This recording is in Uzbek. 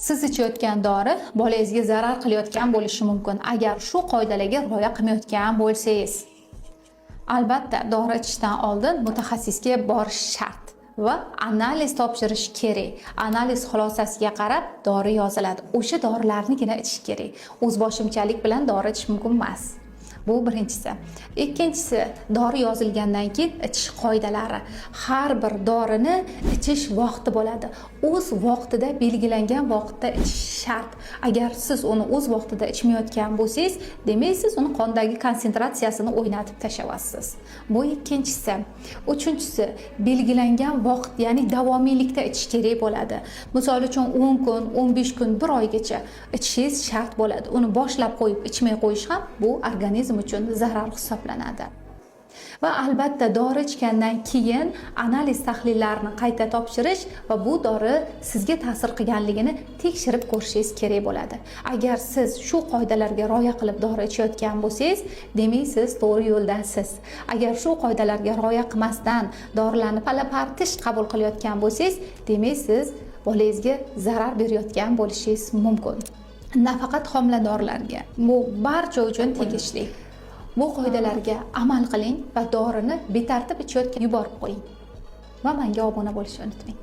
Siz ichayotgan dori bolangizga zarar qilayotgan bo'lishi mumkin agar shu qoidalarga rioya qilmayotgan bo'lsangiz. Albatta, dori ichishdan oldin mutaxassisga borish shart va analiz topshirish kerak. Analiz xulosasiga qarab dori yoziladi. O'sha dorilarnigina ichish kerak. O'zboshimchalik bilan dori ichish mumkin emas. Bu birinchisi. Ikkinchisi, dori yozilgandan keyin ichish qoidalari. Har bir dorini ichish vaqti bo'ladi. O'z vaqtida, belgilangan vaqtda ichish shart. Agar siz uni o'z vaqtida ichmayotgan bo'lsangiz, demak siz uni qondagi konsentratsiyasini o'ynatib tashlayapsiz. Bu ikkinchisi. Uchinchisi, belgilangan vaqt, ya'ni davomiylikda ichish kerak bo'ladi. Misol uchun 10 kun, 15 kun, 1 oygacha ichishingiz shart bo'ladi. Uni boshlab qo'yib ichmay qo'yish ham bu organizm uchun zarar hisoblanadi. Va albatta dori ichgandan keyin analiz tahlillarini qayta topshirish va bu dori sizga ta'sir qilganligini tekshirib ko'rishingiz kerak bo'ladi. Agar siz shu qoidalarga rioya qilib dori ichayotgan bo'lsangiz, demak siz to'g'ri yo'ldasiz. Agar shu qoidalarga rioya qilmasdan dorilarni pala-partish qabul qilayotgan bo'lsangiz, demak siz bolangizga zarar berayotgan bo'lishingiz mumkin. Nafaqat homiladorlarga, bu barcha uchun tegishli. Bu qoidalarga amal qiling va dorini betartib ichayotgan yuborib qo'ying. Va menga obuna bo'lishni unutmang.